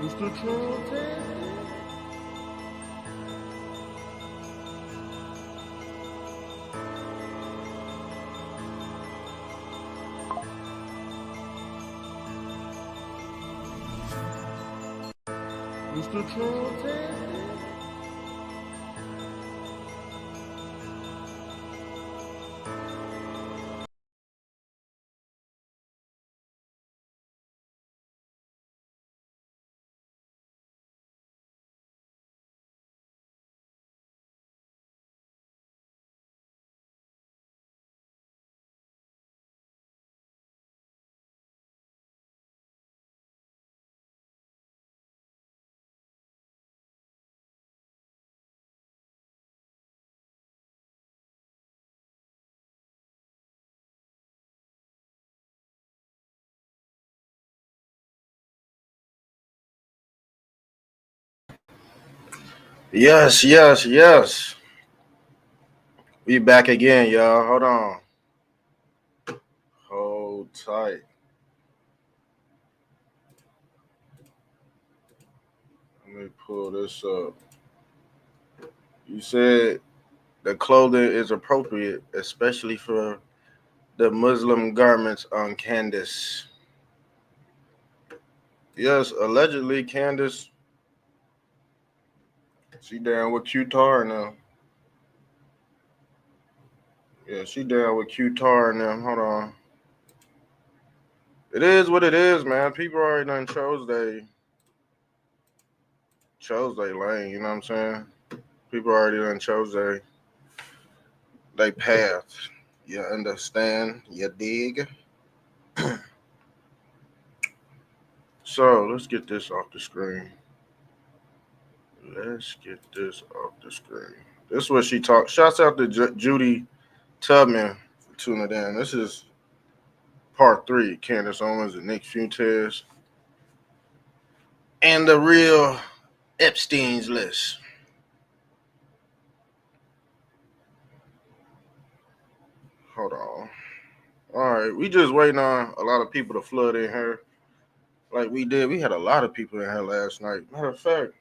Mr. Trump. Mr. Trump. Yes, yes, yes. We back again, y'all. Hold on. Hold tight. Let me pull this up. You said the clothing is appropriate, especially for the Muslim garments on Candace. Yes, allegedly Candace, she down with Qatar now. Yeah, she down with Qatar now. Hold on. It is what it is, man. People already done chose they lane, you know what I'm saying? People already done chose they path. You understand? You dig? So let's get this off the screen. Let's get this off the screen. This is what she talked. Shouts out to Judy Tubman for tuning in. This is part three. Candace Owens and Nick Fuentes and the real Epstein's list. Hold on. All right, we just waiting on a lot of people to flood in here, like we did. We had a lot of people in here last night. Matter of fact,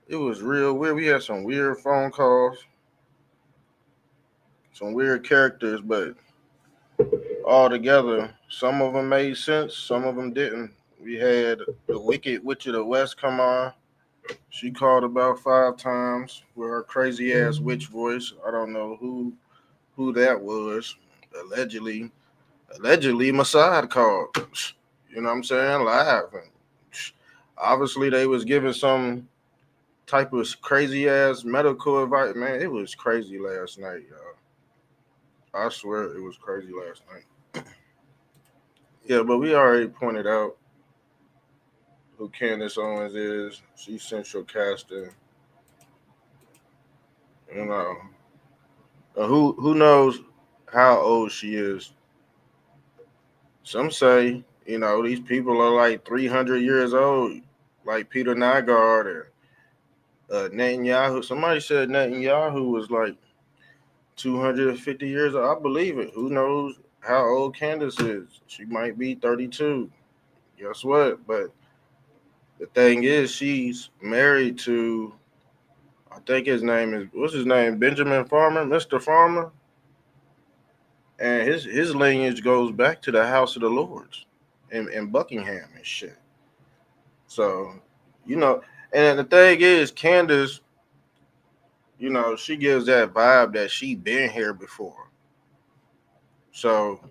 it was real weird. We had some weird phone calls, some weird characters, but all together, some of them made sense, some of them didn't. We had the Wicked Witch of the West come on. She called about 5 times with her crazy ass witch voice. I don't know who that was. Allegedly, allegedly, Mossad called. You know what I'm saying? Live. And obviously, they was giving some type of crazy ass medical advice. Man, it was crazy last night, y'all. I swear it was crazy last night. Yeah, but we already pointed out who Candace Owens is. She's central casting. You know, who knows how old she is? Some say these people are like 300 years old, like Peter Nygaard and Netanyahu. Somebody said Netanyahu was like 250 years old. I believe it. Who knows how old Candace is? She might be 32. Guess what? But the thing is, she's married to, I think his name is, what's his name? Benjamin Farmer, Mr. Farmer. And his lineage goes back to the House of the Lords in Buckingham and shit. So, you know, and the thing is, Candace, she gives that vibe that she been here before. So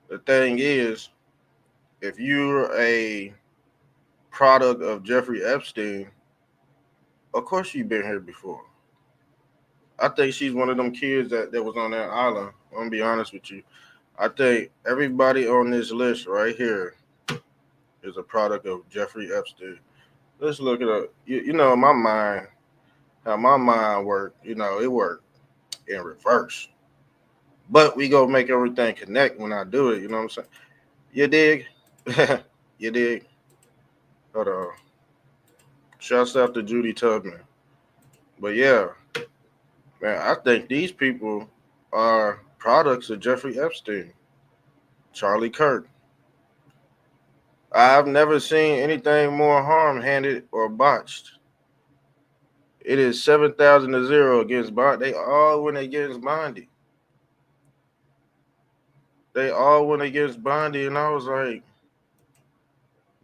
the thing is, if you're a product of Jeffrey Epstein, of course you've been here before. I think she's one of them kids that was on that island. I'm gonna be honest with you. I think everybody on this list right here is a product of Jeffrey Epstein. Let's look it up. My mind, how my mind worked, it worked in reverse. But we go make everything connect when I do it, you know what I'm saying? You dig? You dig? Hold on. Shouts out to Judy Tubman. But yeah, man, I think these people are products of Jeffrey Epstein, Charlie Kirk. I've never seen anything more harm-handed or botched. It is 7,000-0 against Bond. They all went against Bondi. They all went against Bondi, and I was like,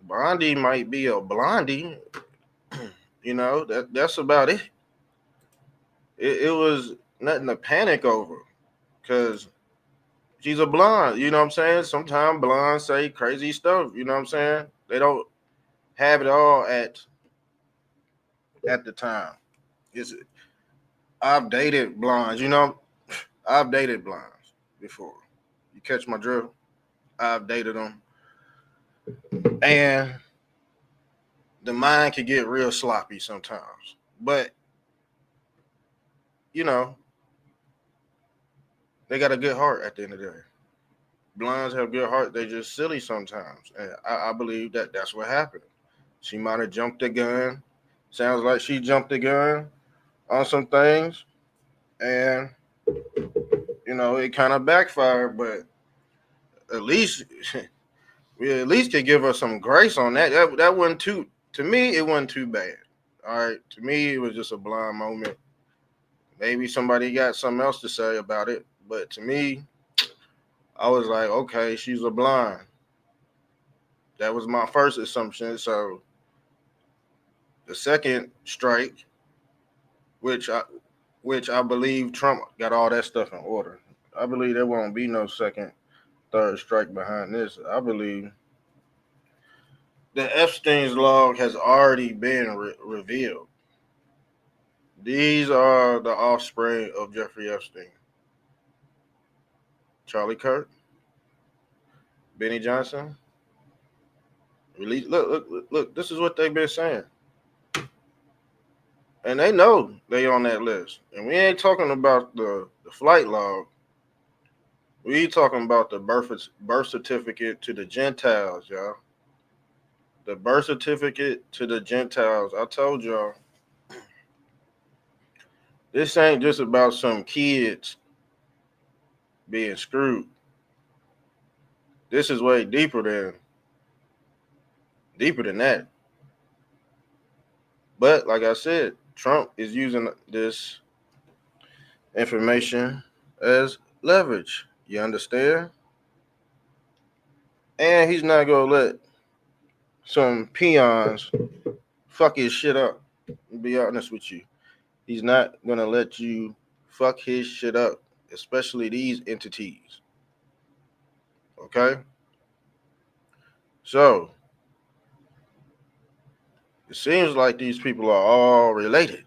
Bondi might be a blondie. That's about it. It was nothing to panic over because she's a blonde. You know what I'm saying? Sometimes blondes say crazy stuff. You know what I'm saying? They don't have it all at the time. It's I've dated blondes. I've dated blondes before. You catch my drift? I've dated them, and the mind can get real sloppy sometimes. But you know, they got a good heart at the end of the day. Blondes have good heart. They just silly sometimes, and I believe that that's what happened. She might have jumped the gun. Sounds like she jumped the gun on some things, and it kind of backfired. But at least we at least could give her some grace on that. That wasn't too. To me, it wasn't too bad. All right, to me, it was just a blind moment. Maybe somebody got something else to say about it, but to me, I was like, okay, she's a blind. That was my first assumption. So the second strike, which I which I believe Trump got all that stuff in order. I believe there won't be no second, third strike behind this. I believe the Epstein's log has already been revealed. These are the offspring of Jeffrey Epstein. Charlie Kirk, Benny Johnson. Release. Look. This is what they've been saying, and they know they on that list. And we ain't talking about the flight log. We talking about the birth certificate to the Gentiles, y'all. The birth certificate to the Gentiles. I told y'all, this ain't just about some kids being screwed. This is way deeper than that. But like I said, Trump is using this information as leverage. You understand? And he's not gonna let some peons fuck his shit up. To be honest with you, he's not gonna let you fuck his shit up, especially these entities. Okay? So it seems like these people are all related.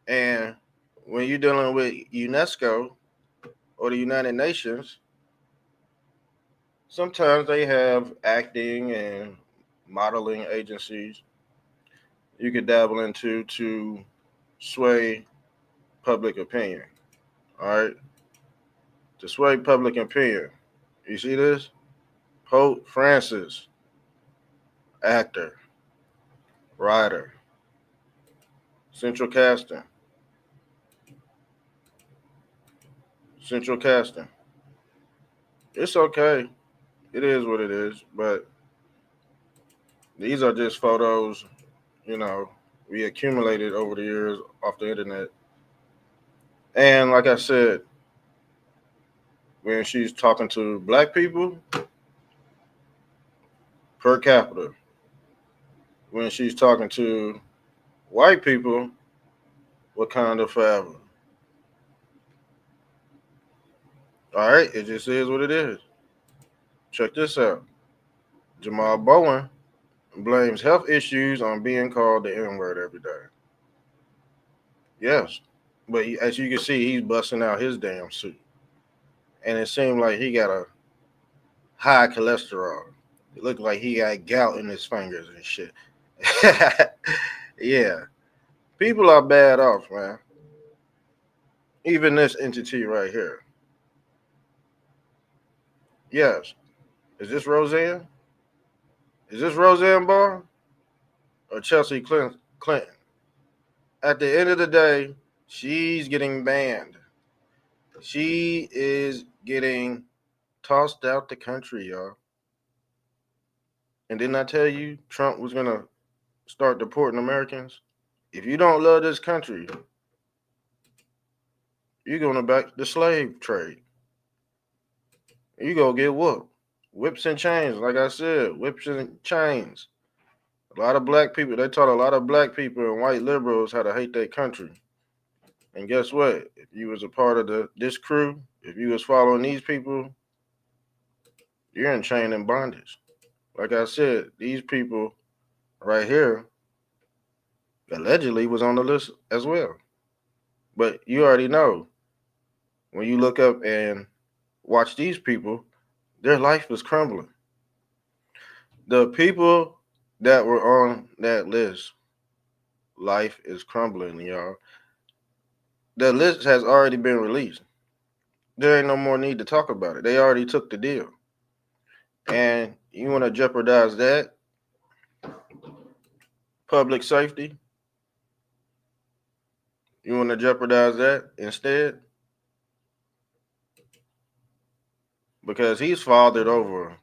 And when you're dealing with UNESCO or the United Nations, sometimes they have acting and modeling agencies you could dabble into to sway public opinion. All right? To sway public opinion. You see this? Pope Francis, actor, writer, central casting, central casting. It's okay. It is what it is. But these are just photos, you know, we accumulated over the years off the internet. And like I said, when she's talking to black people, per capita. When she's talking to white people, Wakanda forever. All right, it just is what it is. Check this out. Jamal Bowen blames health issues on being called the N word every day. Yes, but as you can see, he's busting out his damn suit, and it seemed like he got a high cholesterol. It looked like he got gout in his fingers and shit. Yeah, people are bad off, man. Even this entity right here. Yes, is this Roseanne? Is this Roseanne Barr or Chelsea Clinton? At the end of the day, she's getting banned. She is getting tossed out the country, y'all. And didn't I tell you Trump was gonna start deporting Americans? If you don't love this country, you're gonna back the slave trade. You gonna get whooped. Whips and chains, like I said, whips and chains. A lot of black people, they taught a lot of black people and white liberals how to hate their country. And guess what? If you was a part of this crew, if you was following these people, you're in chain and bondage. Like I said, these people right here allegedly was on the list as well. But you already know when you look up and watch these people, their life is crumbling. The people that were on that list, life is crumbling, y'all. The list has already been released. There ain't no more need to talk about it. They already took the deal. And you want to jeopardize that public safety? You want to jeopardize that instead? Because he's fathered over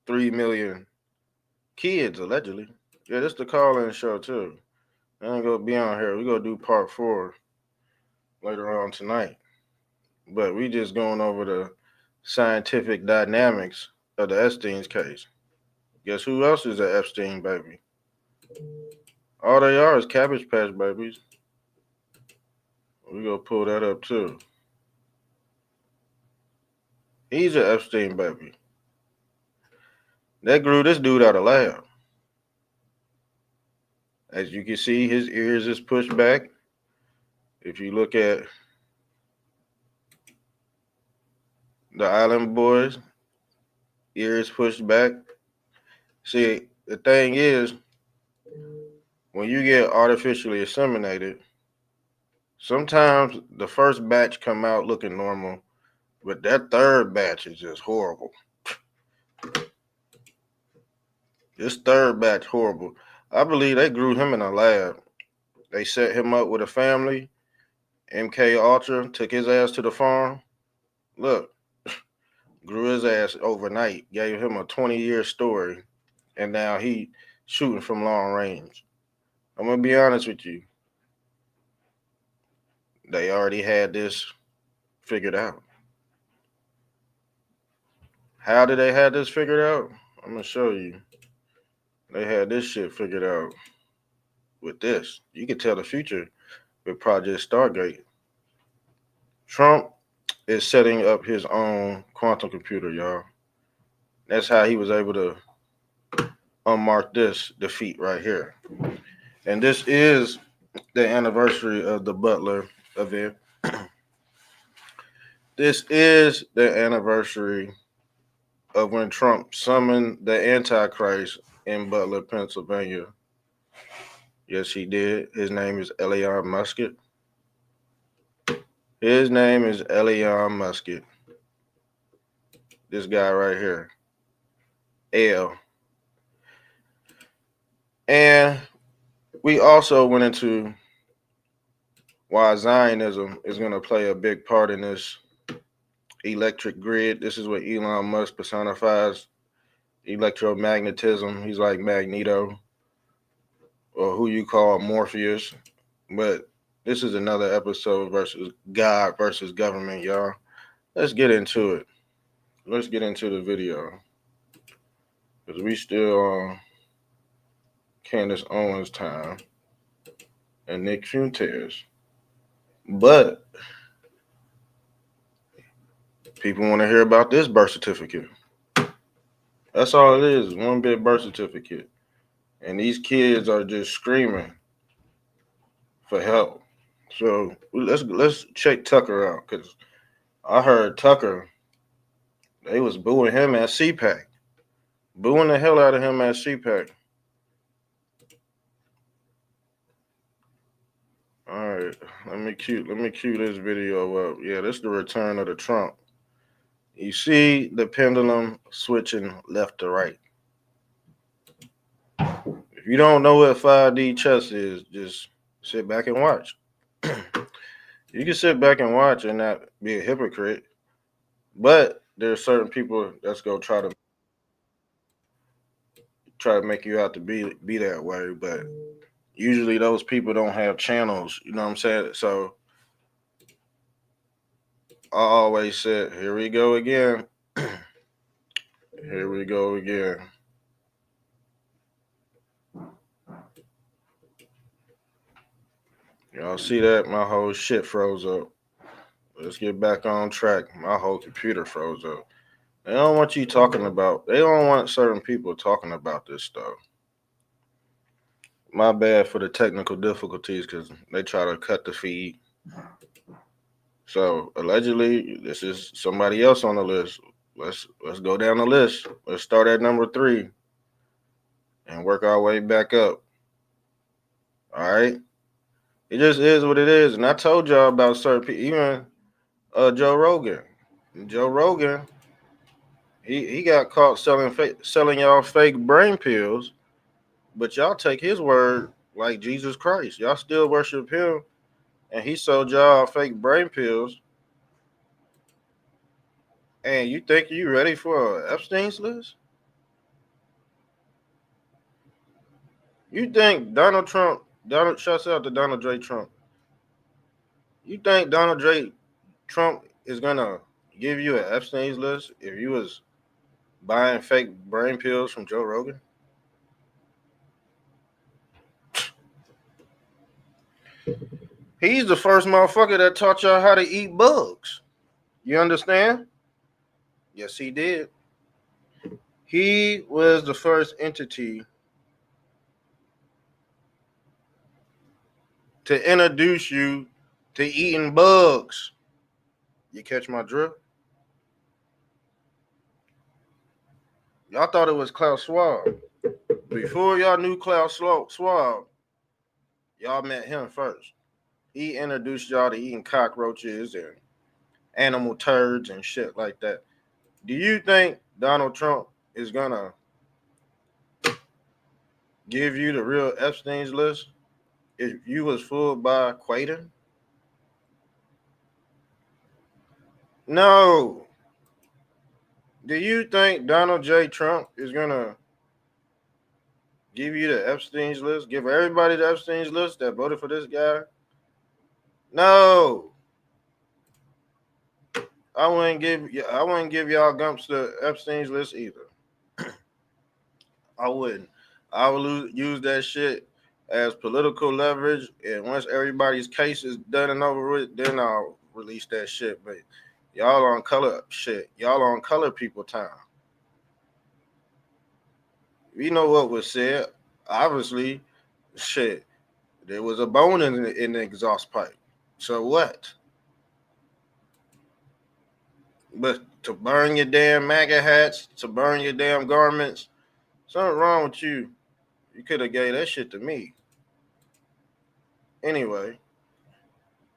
3 million kids, allegedly. Yeah, this the call-in show, too. I ain't going to be on here. We're going to do part 4 later on tonight. But we just going over the scientific dynamics of the Epstein's case. Guess who else is an Epstein baby? All they are is Cabbage Patch babies. We gonna pull that up too. He's an Epstein baby. That grew this dude out of lab. As you can see, his ears is pushed back. If you look at the Island Boys, ears pushed back. See, the thing is, when you get artificially inseminated, sometimes the first batch come out looking normal, but that third batch is just horrible. This third batch horrible. I believe they grew him in a lab. They set him up with a family. MK Ultra took his ass to the farm. Look, grew his ass overnight. Gave him a 20-year story, and now he shooting from long range. I'm gonna be honest with you. They already had this figured out. How did they have this figured out? I'm gonna show you. They had this shit figured out with this. You can tell the future with Project Stargate. Trump is setting up his own quantum computer, y'all. That's how he was able to unmark this defeat right here. And this is the anniversary of the Butler event. This is the anniversary of when Trump summoned the Antichrist in Butler, Pennsylvania. Yes, he did. His name is Elon Musket. His name is Elon Musket. This guy right here. L. And we also went into why Zionism is going to play a big part in this electric grid. This is what Elon Musk personifies, electromagnetism. He's like Magneto, or who you call Morpheus. But this is another episode versus God versus government, y'all. Let's get into it. Let's get into the video. Because we still on Candace Owens time and Nick Fuentes. But people want to hear about this birth certificate. That's all it is, one big birth certificate. And these kids are just screaming for help. So let's check Tucker out, because I heard Tucker, they was booing him at CPAC. Booing the hell out of him at CPAC. All right, let me cue this video up. Yeah, this is the return of the Trump. You see the pendulum switching left to right. If you don't know what 5D chess is, just sit back and watch. You can sit back and watch and not be a hypocrite, but there's certain people that's gonna try to. try to make you out to be that way, but usually those people don't have channels. You know what I'm saying? So I always said, here we go again. Here we go again. Y'all see that? My whole shit froze up. Let's get back on track. My whole computer froze up. They don't want you talking about, they don't want certain people talking about this stuff. My bad for the technical difficulties because they try to cut the feed. So allegedly, this is somebody else on the list. Let's go down the list. Let's start at number 3 and work our way back up. All right. It just is what it is. And I told y'all about certain people, even Joe Rogan. Joe Rogan, he got caught selling y'all fake brain pills, but y'all take his word like Jesus Christ. Y'all still worship him, and he sold y'all fake brain pills. And you think you ready for Epstein's list? You think shouts out to Donald J. Trump. You think Donald J. Trump is gonna give you an Epstein's list if you was buying fake brain pills from Joe Rogan? He's the first motherfucker that taught y'all how to eat bugs. You understand? Yes, he did. He was the first entity to introduce you to eating bugs. You catch my drift? Y'all thought it was Klaus Schwab. Before y'all knew Klaus Schwab, y'all met him first. He introduced y'all to eating cockroaches and animal turds and shit like that. Do you think Donald Trump is gonna give you the real Epstein's list if you was fooled by Quaden? No. Do you think Donald J. Trump is gonna give you the Epstein's list? Give everybody the Epstein's list that voted for this guy? No. I wouldn't give y'all Gumps the Epstein's list either. I wouldn't. I would use that shit as political leverage, and once everybody's case is done and over with, then I'll release that shit. But y'all on color shit. Y'all on color people time. We know what was said. Obviously, shit. There was a bone in the exhaust pipe. So what? But to burn your damn MAGA hats, to burn your damn garments, something wrong with you. You could have gave that shit to me. Anyway,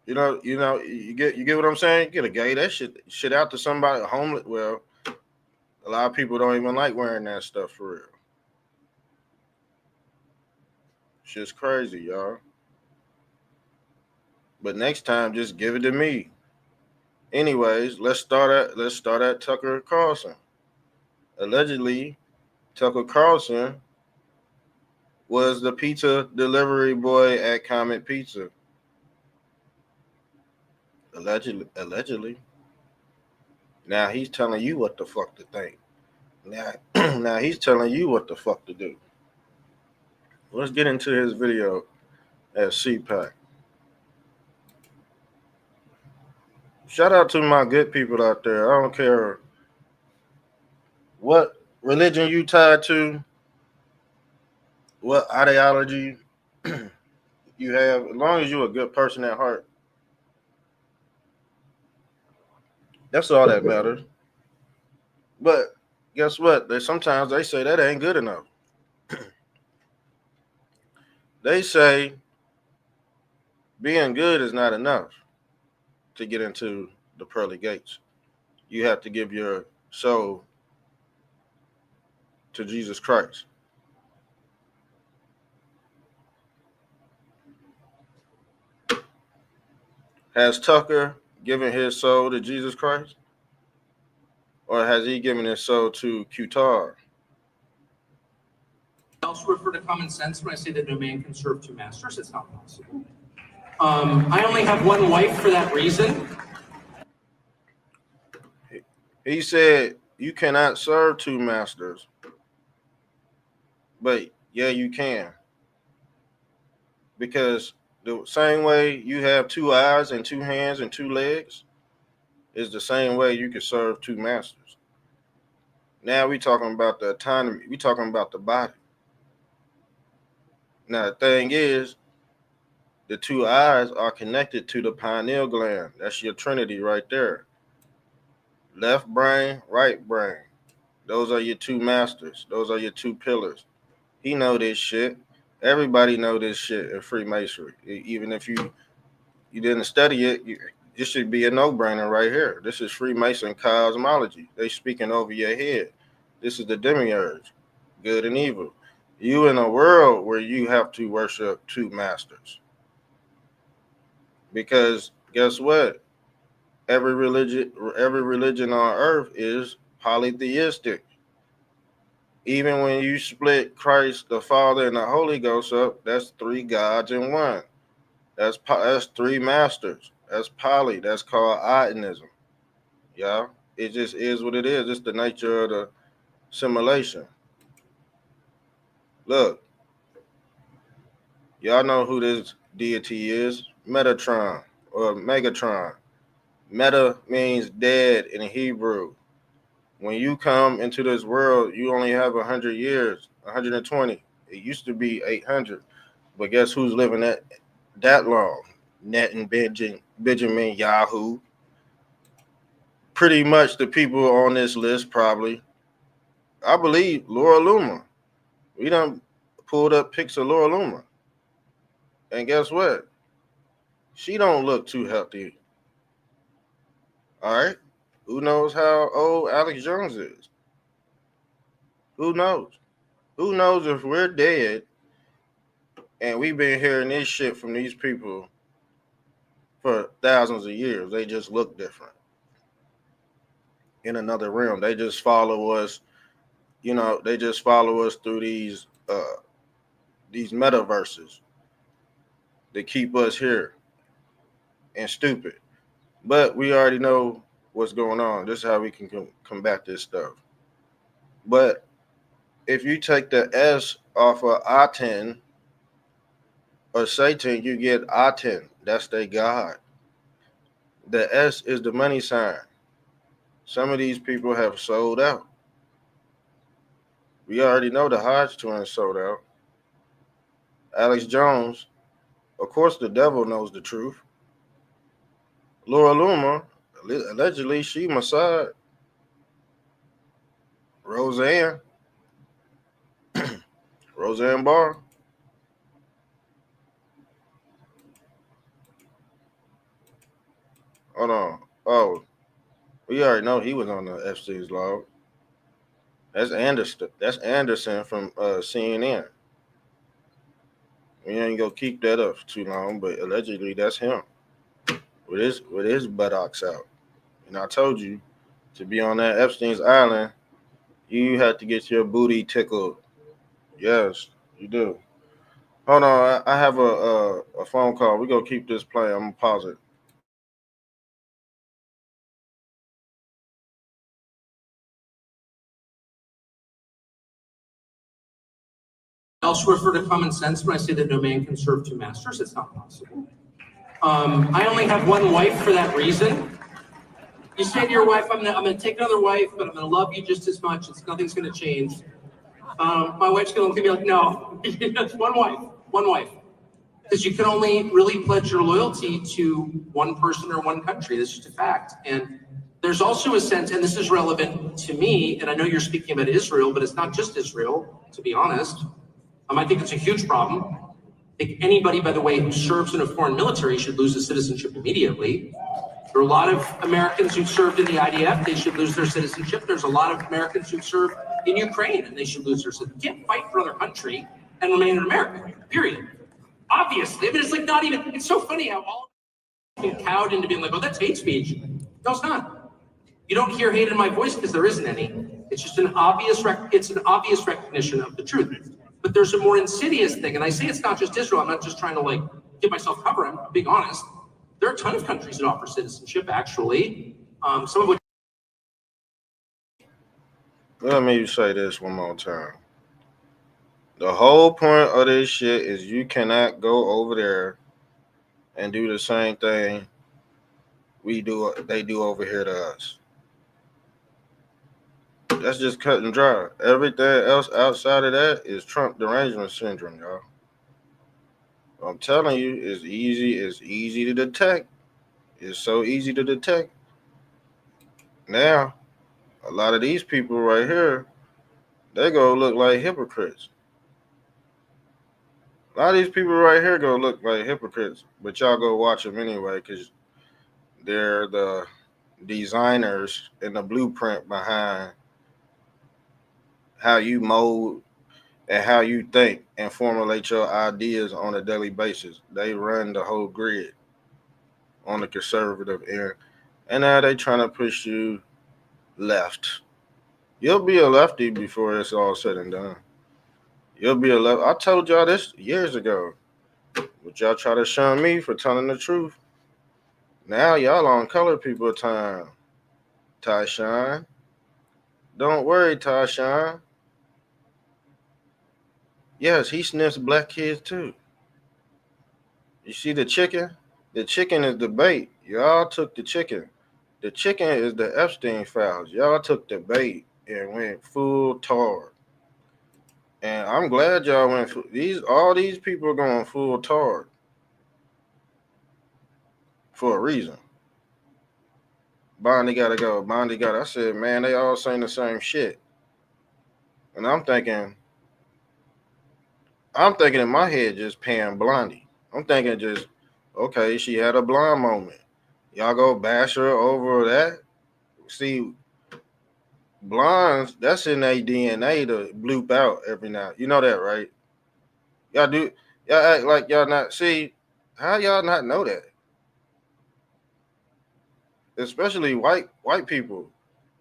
you get what I'm saying? You could have gave that shit out to somebody homeless. Well, a lot of people don't even like wearing that stuff for real. Shit's crazy, y'all. But next time, just give it to me. Anyways, let's start at Tucker Carlson. Allegedly, Tucker Carlson was the pizza delivery boy at Comet Pizza. Allegedly. Now he's telling you what the fuck to think. Now he's telling you what the fuck to do. Let's get into his video at CPAC. Shout out to my good people out there. I don't care what religion you tied to, what ideology you have, as long as you're a good person at heart. That's all that matters. But guess what? Sometimes they say that ain't good enough. They say being good is not enough to get into the pearly gates. You have to give your soul to Jesus Christ. Has Tucker given his soul to Jesus Christ? Or has he given his soul to Qatar? I also refer to common sense when I say that no man can serve two masters. It's not possible. I only have one wife for that reason. He said you cannot serve two masters, but yeah, you can. Because the same way you have two eyes and two hands and two legs is the same way you can serve two masters. Now we talking about the autonomy. We talking about the body. Now the thing is, the two eyes are connected to the pineal gland. That's your trinity right there. Left brain, right brain. Those are your two masters. Those are your two pillars. He know this shit. Everybody know this shit in Freemasonry. Even if you didn't study it, this should be a no-brainer right here. This is Freemason cosmology. They speaking over your head. This is the demiurge, good and evil. You in a world where you have to worship two masters. Because guess what? Every religion on earth is polytheistic. Even when you split Christ, the Father, and the Holy Ghost up, that's three gods in one. That's three masters. That's poly. That's called Ionism. Yeah, it just is what it is. It's the nature of the simulation. Look, y'all know who this deity is? Metatron or Megatron. Meta means dead in Hebrew. When you come into this world, you only have 100 years, 120. It used to be 800. But guess who's living that long? Net and Benjamin Yahoo. Pretty much the people on this list probably. I believe Laura Luma. We done pulled up pics of Laura Luma. And guess what? She don't look too healthy. All right? Who knows how old Alex Jones is? Who knows? Who knows if we're dead and we've been hearing this shit from these people for thousands of years. They just look different. In another realm. They just follow us, they just follow us through these metaverses that keep us here and stupid. But we already know what's going on. This is how we can combat this stuff. But if you take the S off of Aten or Satan, you get Aten. That's their God. The S is the money sign. Some of these people have sold out. We already know the Hodge twins sold out. Alex Jones, of course the devil knows the truth. Laura Luma, allegedly she Mossad. Roseanne Barr. Hold on. Oh, we already know he was on the Epstein's log. That's Anderson. That's Anderson from CNN. We ain't gonna keep that up for too long, but allegedly that's him with his buttocks out. And I told you to be on that Epstein's island, you had to get your booty tickled. Yes, you do. Hold on, I have a phone call. We're gonna keep this playing. I'm gonna pause it. I also refer to common sense when I say that no man can serve two masters. It's not possible. I only have one wife for that reason. You say to your wife, I'm gonna take another wife, but I'm gonna love you just as much. Nothing's gonna change. My wife's gonna look at me like, no, it's one wife. Because you can only really pledge your loyalty to one person or one country. That's just a fact. And there's also a sense, and this is relevant to me, and I know you're speaking about Israel, but it's not just Israel, to be honest. I think it's a huge problem. I think anybody, by the way, who serves in a foreign military should lose their citizenship immediately. There are a lot of Americans who served in the IDF. They should lose their citizenship. There's a lot of Americans who served in Ukraine, and they should lose their citizenship. You can't fight for another country and remain in America, period. Obviously. I mean, it's like not even, it's so funny how all get cowed into being like, oh, that's hate speech. No, it's not. You don't hear hate in my voice because there isn't any. It's just an obvious recognition of the truth. But there's a more insidious thing, and I say it's not just Israel. I'm not just trying to like give myself cover. I'm being honest. There are a ton of countries that offer citizenship, actually. Some of which. Let me say this one more time. The whole point of this shit is you cannot go over there and do the same thing they do over here to us. That's just cut and dry. Everything else outside of that is Trump derangement syndrome, y'all. I'm telling you, it's easy. It's easy to detect. It's so easy to detect. Now, a lot of these people right here, they go look like hypocrites. A lot of these people right here go look like hypocrites, but y'all go watch them anyway because they're the designers and the blueprint behind how you mold and how you think and formulate your ideas on a daily basis. They run the whole grid on the conservative end, and now they trying to push you left. You'll be a lefty before it's all said and done. You'll be a left. I told y'all this years ago, but y'all try to shun me for telling the truth. Now y'all on color people time. Tyshawn. Don't worry, Tyshawn. Yes, he sniffs black kids too. You see the chicken? The chicken is the bait. Y'all took the chicken. The chicken is the Epstein files. Y'all took the bait and went full tard. And I'm glad y'all went all these people are going full tard for a reason. Bondi gotta go. Bondi got. I said, man, they all saying the same shit. And I'm thinking in my head just Pam Blondie. I'm thinking just, okay, she had a blonde moment. Y'all go bash her over that. See, blondes, that's in their DNA to bloop out every now. You know that, right? Y'all do. Y'all act like y'all not. See, how y'all not know that? Especially white people.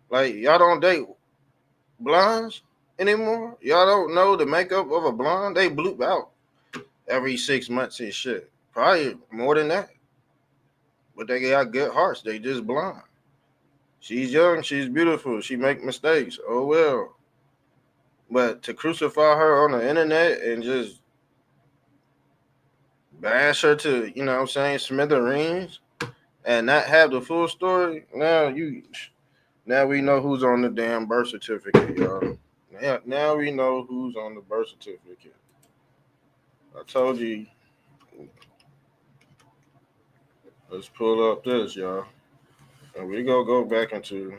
Like y'all don't date blondes anymore. Y'all don't know the makeup of a blonde. They bloop out every 6 months and shit. Probably more than that. But they got good hearts. They just blonde. She's young. She's beautiful. She make mistakes. Oh well. But to crucify her on the internet and just bash her to, you know what I'm saying, smithereens and not have the full story, now we know who's on the damn birth certificate, y'all. Now we know who's on the birth certificate. I told you. Let's pull up this, y'all. And we gonna go back into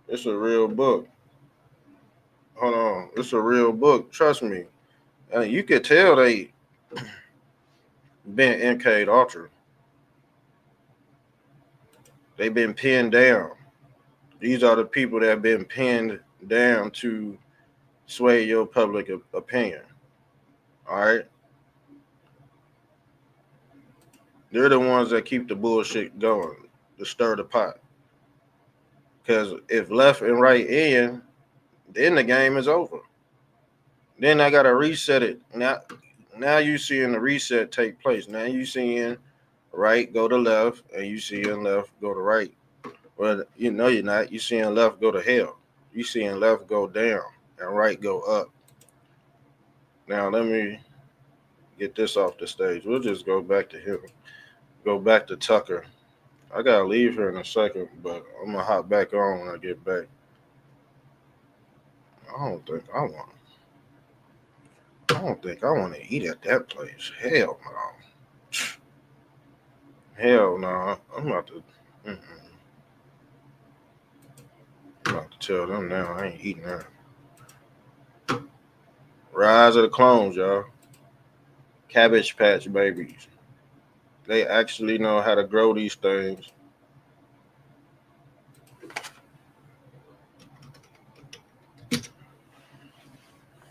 it's a real book. Hold on. It's a real book. Trust me. And you could tell they been MK'd Ultra. They've been pinned down. These are the people that have been pinned down to sway your public opinion. All right? They're the ones that keep the bullshit going, to stir the pot. Because if left and right in, then the game is over. Then I gotta reset it. Now you seeing the reset take place. Now you seeing right go to left, and you seeing left go to right. Well, you know you're not. You seeing left go to hell. You seeing left go down and right go up. Now let me get this off the stage. We'll just go back to him. Go back to Tucker. I gotta leave here in a second, but I'm gonna hop back on when I get back. I don't think I want. I don't think I want to eat at that place. Hell no. Hell no. I'm about to. Mm-mm. I'm about to tell them now. I ain't eating that. Rise of the clones, y'all. Cabbage Patch Babies. They actually know how to grow these things.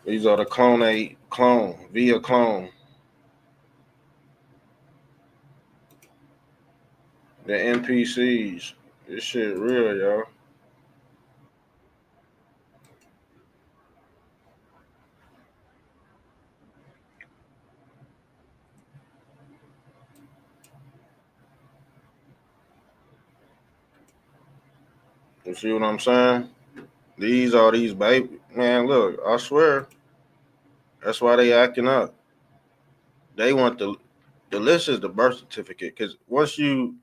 These are the clone via clone. The NPCs. This shit real, y'all. You see what I'm saying? These are these baby man. Look, I swear, that's why they acting up. They want the list is the birth certificate because once you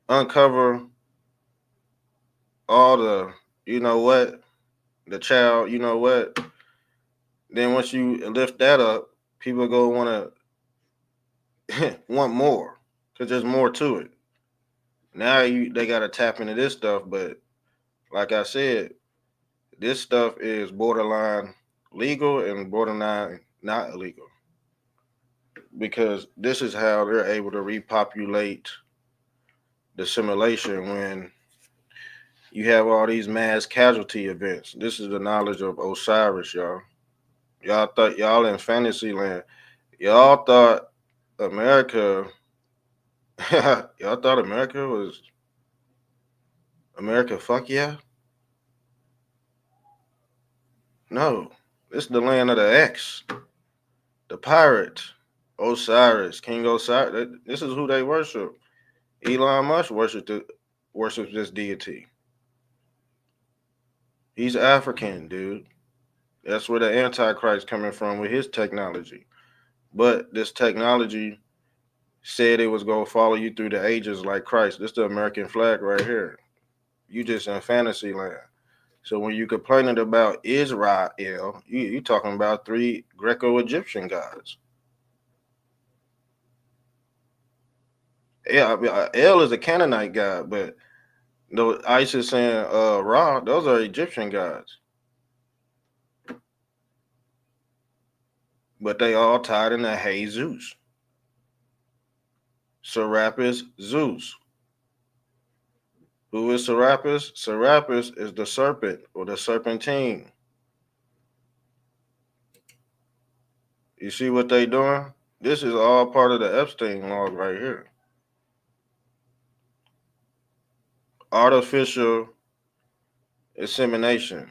uncover all the, you know what, the child, you know what, then once you lift that up, people go want to want more because there's more to it. Now they got to tap into this stuff, but like I said, this stuff is borderline legal and borderline not illegal because this is how they're able to repopulate the simulation when you have all these mass casualty events. This is the knowledge of Osiris, y'all. Y'all thought y'all in fantasy land. Y'all thought America, y'all thought America was America, fuck yeah? No. This is the land of the X, the pirate, Osiris, King Osiris. This is who they worship. Elon Musk worships this deity. He's African, dude. That's where the Antichrist coming from with his technology. But this technology said it was gonna follow you through the ages like Christ. This is the American flag right here. You just in fantasy land. So when you complaining about Israel, you talking about 3 Greco-Egyptian gods. Yeah, I mean, El is a Canaanite god, but those ISIS and Ra, those are Egyptian gods. But they all tied into Jesus. Serapis Zeus. Who is Serapis? Serapis is the serpent or the serpentine. You see what they doing? This is all part of the Epstein log right here. Artificial insemination.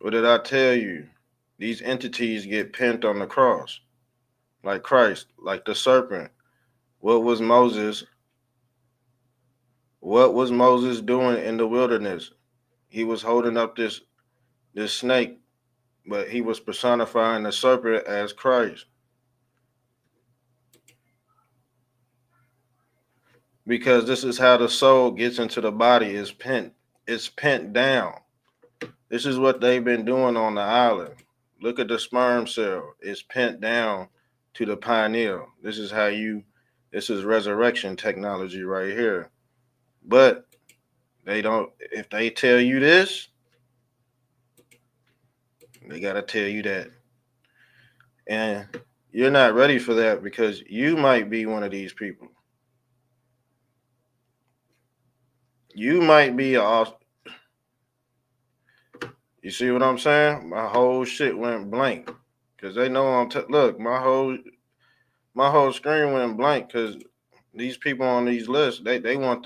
What did I tell you? These entities get pinned on the cross, like Christ, like the serpent. What was Moses? What was Moses doing in the wilderness? He was holding up this snake, but he was personifying the serpent as Christ. Because this is how the soul gets into the body, is pent. It's pent down. This is what they've been doing on the island. Look at the sperm cell. It's pent down to the pineal. This is resurrection technology right here. But they don't, if they tell you this, they got to tell you that. And you're not ready for that because you might be one of these people. You might be you see what I'm saying? My whole shit went blank because they know look, my whole screen went blank because these people on these lists, they want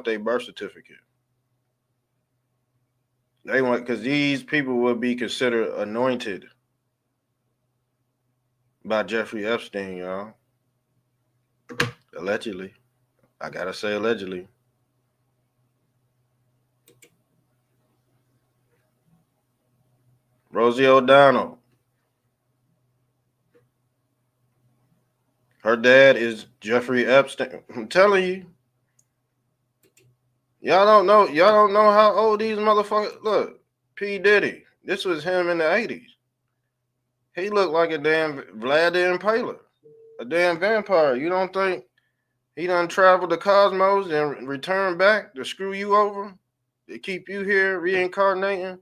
their birth certificate. They want, because these people will be considered anointed by Jeffrey Epstein, y'all. Allegedly. I gotta say allegedly. Rosie O'Donnell. Her dad is Jeffrey Epstein. I'm telling you. Y'all don't know how old these motherfuckers look. P. Diddy. This was him in the 80s. He looked like a damn Vlad the Impaler. A damn vampire. You don't think he done traveled the cosmos and returned back to screw you over? To keep you here reincarnating?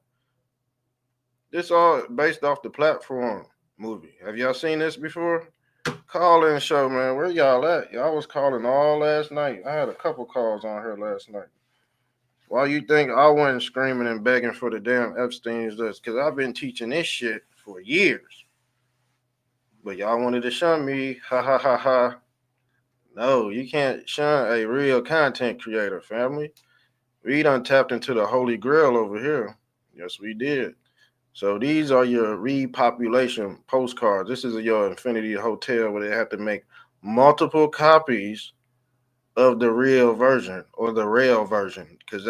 This all based off the Platform movie. Have y'all seen this before? Call in show, man. Where y'all at? Y'all was calling all last night. I had a couple calls on her last night. Why you think I wasn't screaming and begging for the damn Epstein's list? Because I've been teaching this shit for years. But y'all wanted to shun me. Ha ha ha ha. No, you can't shun a real content creator, family. We done tapped into the holy grail over here. Yes, we did. So these are your repopulation postcards. This is your infinity hotel where they have to make multiple copies of the real version or the real version. Because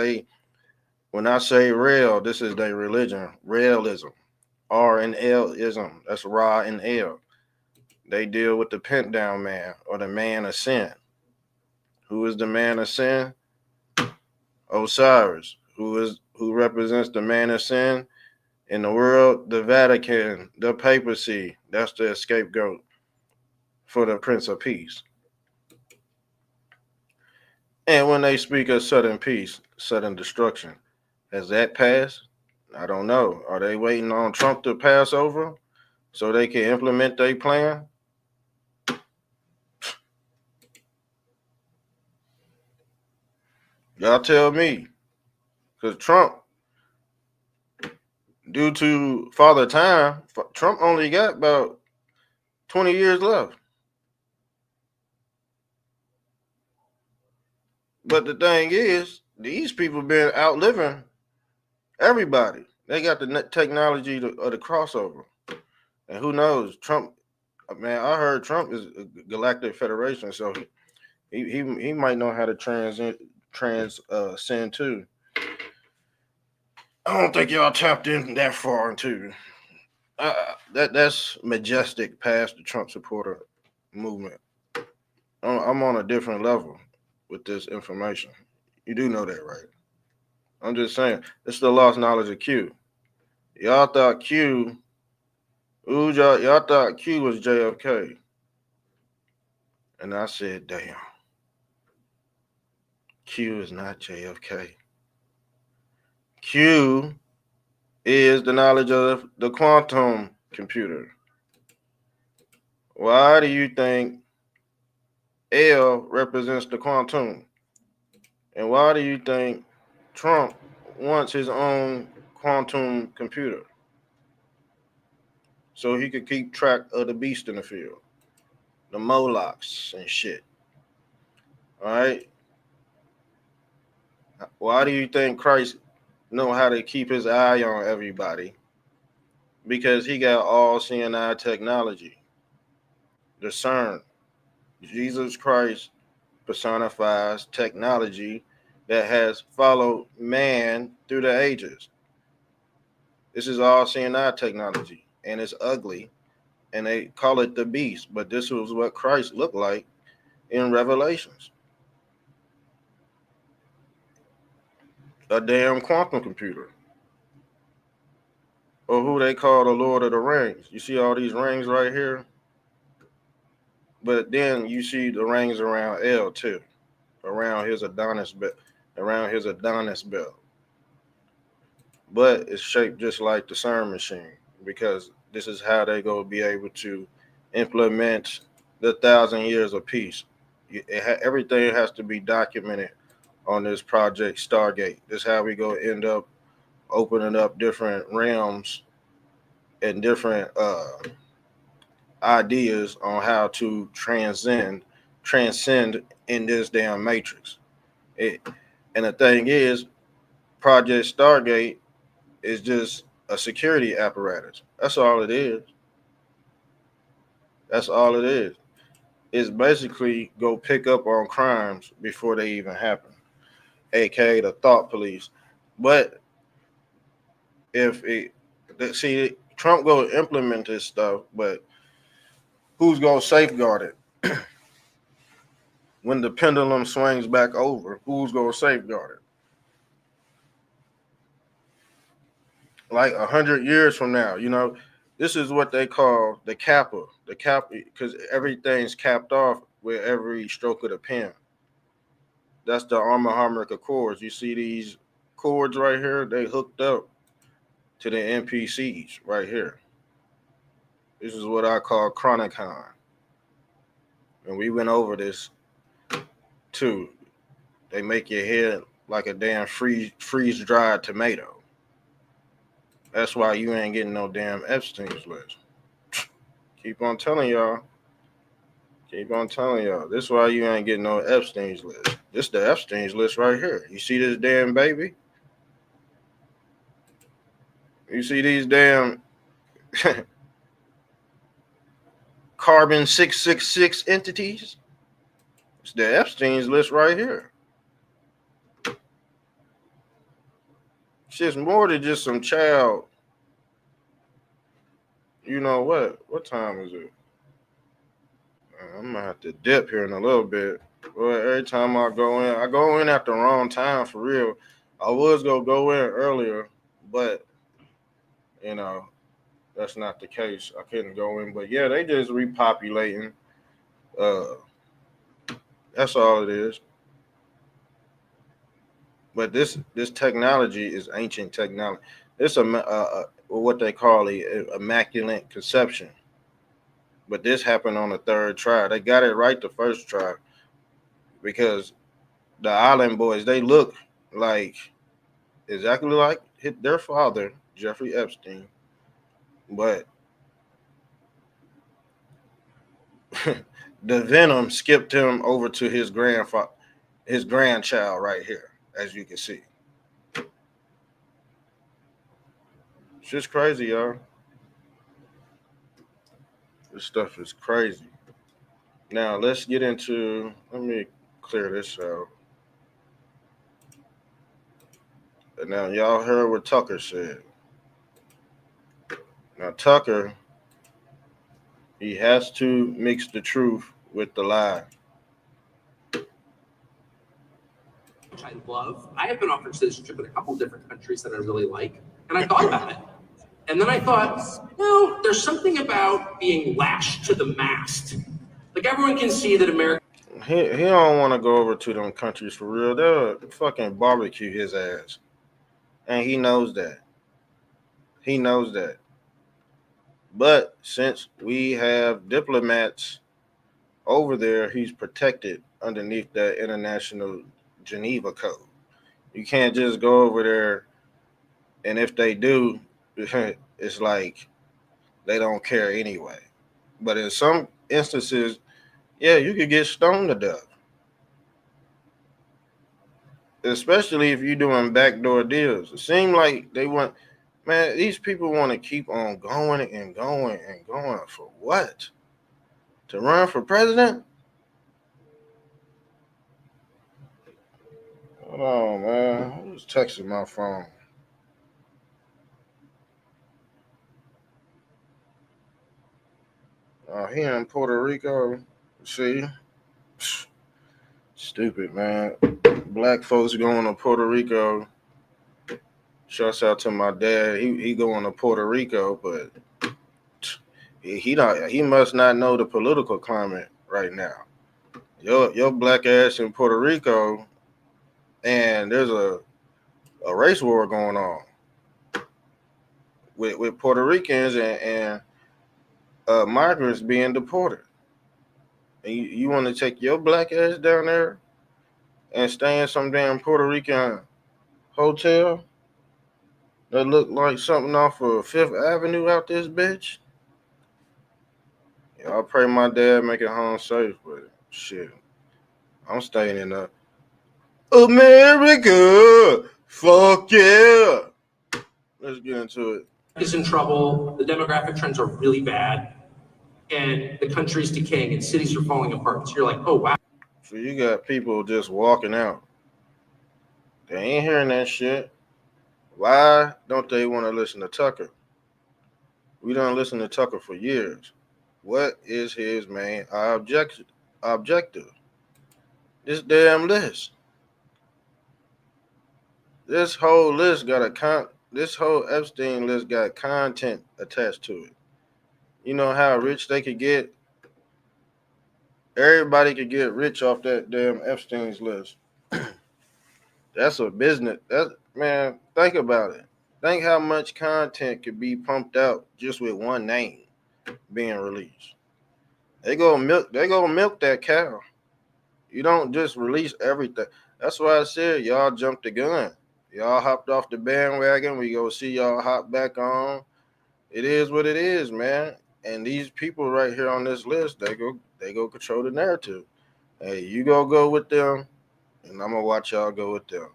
when I say real, this is their religion, realism. R and L ism. That's Ra and L. They deal with the pent down man or the man of sin. Who is the man of sin? Osiris. Who represents the man of sin in the world? The Vatican, the papacy. That's the scapegoat for the Prince of Peace. And when they speak of sudden peace, sudden destruction, has that passed? I don't know. Are they waiting on Trump to pass over so they can implement their plan? Y'all tell me. Because Trump, due to Father Time, Trump only got about 20 years left. But the thing is, these people been outliving everybody. They got the technology of the crossover. And who knows? Trump, man, I heard Trump is a galactic federation, so he might know how to transcend too. I don't think y'all tapped in that far into that's majestic past the Trump supporter movement. I'm on a different level with this information. You do know that, right? I'm just saying, it's the lost knowledge of Q. Y'all thought Q, y'all thought Q was JFK. And I said, damn, Q is not JFK. Q is the knowledge of the quantum computer. Why do you think L represents the quantum? And why do you think Trump wants his own quantum computer? So he could keep track of the beast in the field, the Molochs and shit. All right. Why do you think Christ know how to keep his eye on everybody? Because he got all seeing eye technology. Discern. Jesus Christ personifies technology that has followed man through the ages. This is all seeing eye technology, and it's ugly, and they call it the beast. But this was what Christ looked like in Revelations. A damn quantum computer. Or who they call the Lord of the Rings. You see all these rings right here? But then you see the rings around L too, around his Adonis belt, But it's shaped just like the CERN machine because this is how they go be able to implement the 1,000 years of peace. Everything has to be documented on this project Stargate. This is how we go end up opening up different realms and different ideas on how to transcend in this damn matrix. And the thing is, Project Stargate is just a security apparatus. That's all it is. That's all it is. It's basically go pick up on crimes before they even happen, aka the thought police. But Trump go implement this stuff, but who's gonna safeguard it? When the pendulum swings back over, who's gonna safeguard it? Like 100 years from now, this is what they call the kappa, because everything's capped off with every stroke of the pen. That's the harmonic chords. You see these chords right here? They hooked up to the NPCs right here. This is what I call chronicon. And we went over this too. They make your head like a damn freeze dried tomato. That's why you ain't getting no damn Epstein's list. Keep on telling y'all. This is why you ain't getting no Epstein's list. This is the Epstein's list right here. You see this damn baby? You see these damn carbon 666 entities? It's the Epstein's list right here. Shit's more than just some child. You know what? What time is it? I'm gonna have to dip here in a little bit. Well, every time I go in at the wrong time for real. I was gonna go in earlier, but you know, that's not the case. I couldn't go in. But yeah, they just repopulating. Uh that's all it is. But this technology is ancient technology. It's what they call a immaculate conception. But this happened on the third try. They got it right the first try because the Island Boys, they look like exactly like their father, Jeffrey Epstein, but the venom skipped him over to his grandchild right here, as you can see. It's just crazy, y'all. This stuff is crazy. Now let's get into. Let me clear this out. And now y'all heard what Tucker said. Now Tucker, he has to mix the truth with the lie. Which I love. I have been offered citizenship in a couple of different countries that I really like, and I thought about it. And then I thought, no, there's something about being lashed to the mast. Like everyone can see that America. He don't want to go over to them countries for real. They'll fucking barbecue his ass, and he knows that. He knows that. But since we have diplomats over there, he's protected underneath the international Geneva Code. You can't just go over there, and if they do, it's like they don't care anyway. But in some instances, yeah, you could get stoned to death. Especially if you're doing backdoor deals. It seems like they want, man, these people want to keep on going and going and going for what? To run for president? Hold on, man. I was texting my phone. He in Puerto Rico. See? Stupid, man. Black folks going to Puerto Rico. Shouts out to my dad. He going to Puerto Rico, but he must not know the political climate right now. Your black ass in Puerto Rico, and there's a race war going on with Puerto Ricans and migrants being deported. And you want to take your black ass down there and stay in some damn Puerto Rican hotel that look like something off of Fifth Avenue out this bitch? Yeah, I pray my dad make it home safe, but shit, I'm staying in America. Fuck yeah. Let's get into it. Is in trouble. The demographic trends are really bad, and the country's decaying, and cities are falling apart. So you're like, oh wow. So you got people just walking out. They ain't hearing that shit. Why don't they want to listen to Tucker? We don't listen to Tucker for years. What is his main objective? This damn list. This whole list got this whole Epstein list got content attached to it. You know how rich they could get? Everybody could get rich off that damn Epstein's list. That's a business. Man, think about it. Think how much content could be pumped out just with one name being released. They go milk that cow. You don't just release everything. That's why I said y'all jumped the gun. Y'all hopped off the bandwagon. We go see y'all hop back on. It is what it is, man. And these people right here on this list, they go control the narrative. Hey, you go with them, and I'm gonna watch y'all go with them.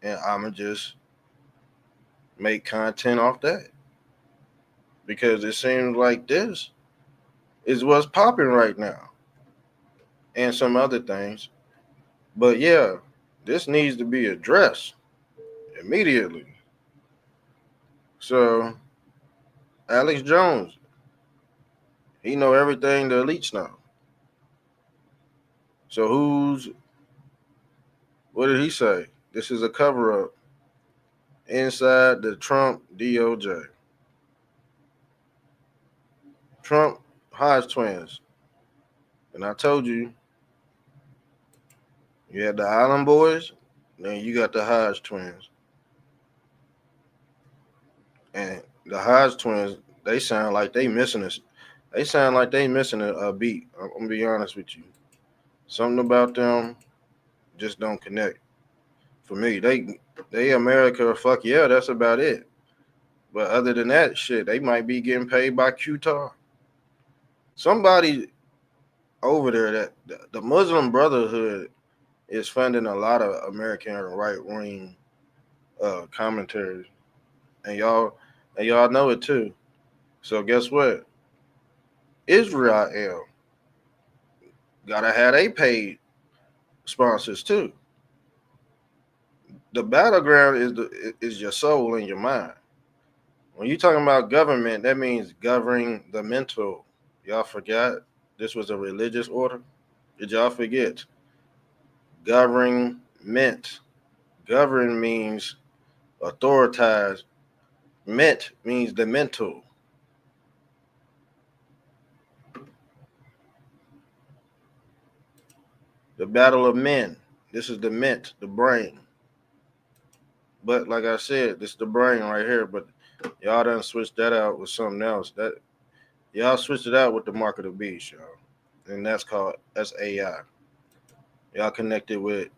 And I'ma just make content off that. Because it seems like this is what's popping right now. and some other things. But yeah, this needs to be addressed immediately. So Alex Jones, he know everything the elites know. So what did he say? This is a cover up inside the Trump DOJ. Trump Hodge twins. And I told you, you had the Island Boys, then you got the Hodge twins. And the Hodge twins, they sound like they missing this. They sound like they missing a beat. I'm gonna be honest with you. Something about them just don't connect. For me, they America, fuck yeah, that's about it. But other than that, shit, they might be getting paid by Qatar. Somebody over there that the Muslim Brotherhood is funding a lot of American right wing commentaries, and y'all know it too. So guess what? Israel gotta have they paid sponsors too. The battleground is your soul and your mind. When you talking about government, that means governing the mental. Y'all forgot this was a religious order? Did y'all forget? Government. Govern means authoritize. Ment means the mental. The battle of men. This is the ment, the brain. But like I said, this is the brain right here. But y'all done switched that out with something else. That y'all switched it out with the mark of the beast, y'all. And that's AI. Y'all connected with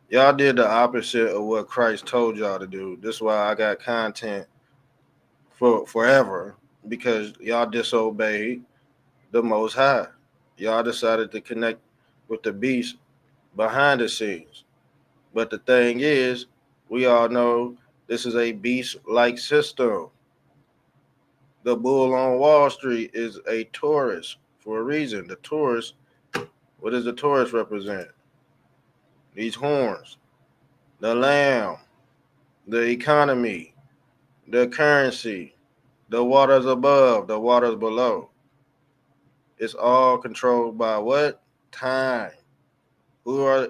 y'all did the opposite of what Christ told y'all to do. This is why I got content for forever, because y'all disobeyed the most high. Y'all decided to connect with the beast behind the scenes. But the thing is, we all know this is a beast-like system. The bull on Wall Street is a Taurus for a reason. The Taurus, what does the Taurus represent? These horns, the lamb, the economy, the currency, the waters above, the waters below. It's all controlled by what? Time. Who are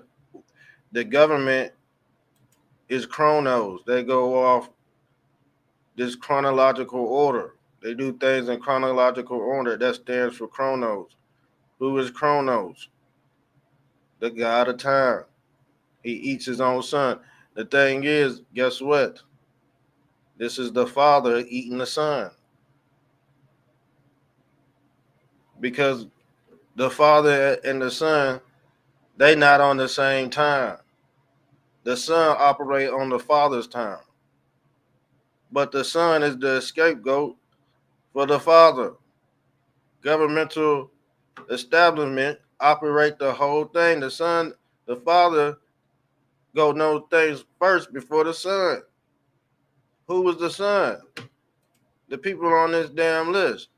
the government is chronos. They go off this chronological order. They do things in chronological order. That stands for chronos. Who is Chronos? The god of time. He eats his own son. The thing is, guess what? This is the father eating the son. Because the father and the son, they not on the same time. The son operate on the father's time. But the son is the scapegoat for the father. Governmental establishment operate the whole thing. The father go know things first before the son. Who was the son? The people on this damn list.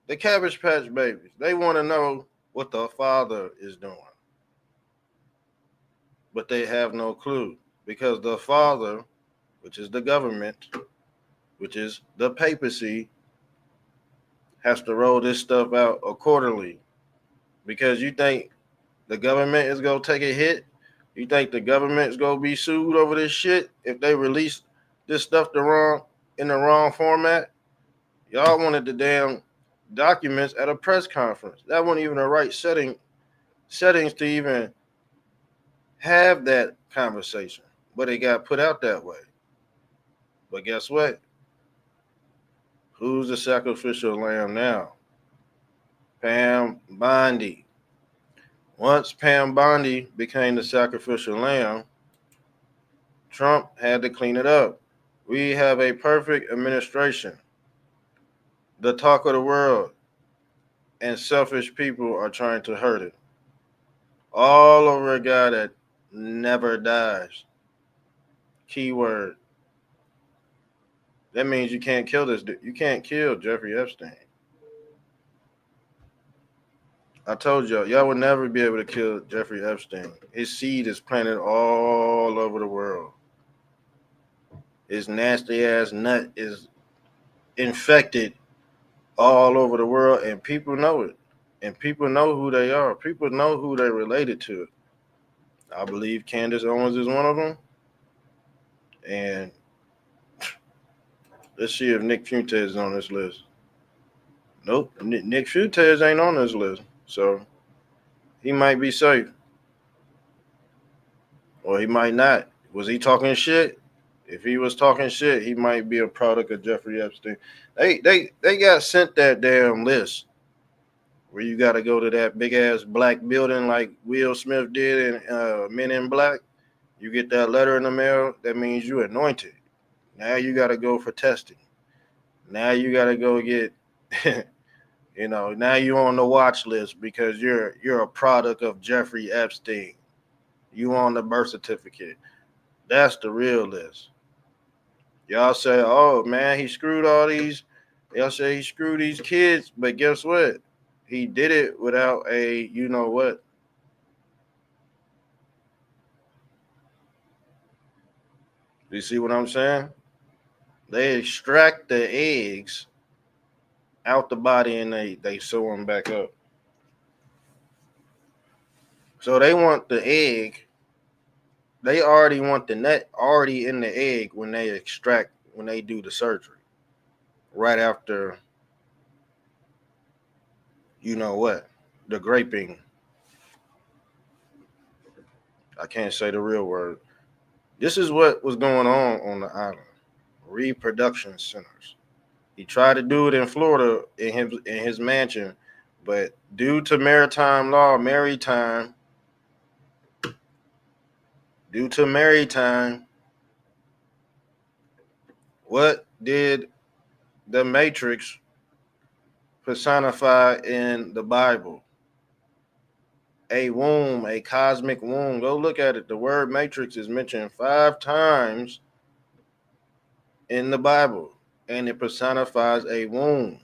The Cabbage Patch Babies. They want to know what the father is doing. But they have no clue. Because the father, which is the government, which is the papacy, has to roll this stuff out accordingly. Because you think the government is going to take a hit? You think the government is going to be sued over this shit if they release this stuff in the wrong format? Y'all wanted the damn documents at a press conference. That wasn't even the right settings to even have that conversation. But it got put out that way. But guess what? Who's the sacrificial lamb now? Pam Bondi. Once Pam Bondi became the sacrificial lamb, Trump had to clean it up. We have a perfect administration. The talk of the world, and selfish people are trying to hurt it. All over a guy that never dies. Keyword. That means you can't kill this dude. You can't kill Jeffrey Epstein. I told y'all would never be able to kill Jeffrey Epstein. His seed is planted all over the world. His nasty ass nut is infected all over the world, and people know it. And people know who they are. People know who they're related to. I believe Candace Owens is one of them. And let's see if Nick Fuentes is on this list. Nope, Nick Fuentes ain't on this list. So he might be safe. Or he might not. Was he talking shit? If he was talking shit, he might be a product of Jeffrey Epstein. They got sent that damn list where you got to go to that big ass black building like Will Smith did in Men in Black. You get that letter in the mail. That means you anointed. Now you got to go for testing. Now you got to go get, now you on the watch list because you're a product of Jeffrey Epstein. You on the birth certificate. That's the real list. Y'all say, oh man, he screwed all these. Y'all say he screwed these kids, but guess what? He did it without a, you know what? You see what I'm saying? They extract the eggs out the body and they sew them back up. So they want the egg. They already want the nut already in the egg when they do the surgery. Right after, you know what? The graping. I can't say the real word. This is what was going on the island. Reproduction centers. He tried to do it in Florida in his mansion, but due to maritime law, what did the Matrix personify in the Bible? A womb, a cosmic womb. Go look at it. The word matrix is mentioned 5 times in the Bible, and it personifies a womb.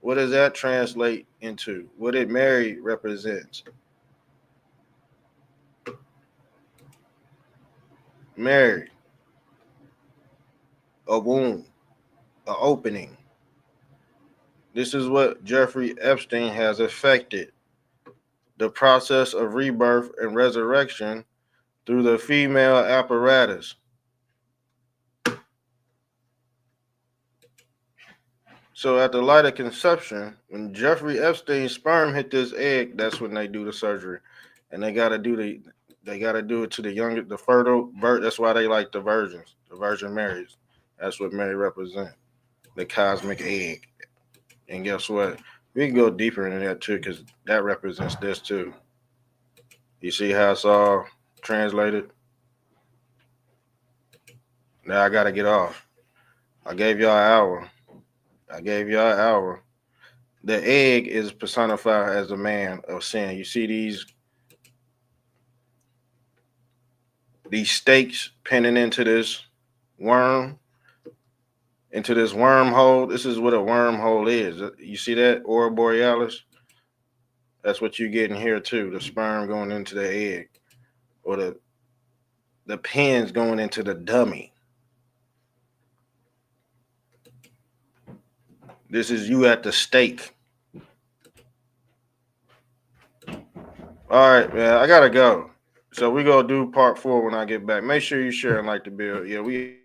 What does that translate into? What did Mary represent? Mary, a womb, an opening. This is what Jeffrey Epstein has affected the process of rebirth and resurrection through the female apparatus. So at the light of conception, when Jeffrey Epstein's sperm hit this egg, that's when they do the surgery. And they gotta do it to the fertile. That's why they like the virgins, the Virgin Marys. That's what Mary represents, the cosmic egg. And guess what? We can go deeper into that too, because that represents this too. You see how it's all translated? Now I gotta get off. I gave y'all an hour. The egg is personified as a man of sin. You see these stakes pinning into this worm, into this wormhole. This is what a wormhole is. You see that? Aurora borealis? That's what you get in here too. The sperm going into the egg. Or the pins going into the dummy. This is you at the stake. All right, man. I gotta go. So we gonna do part 4 when I get back. Make sure you share and like the video. Yeah, we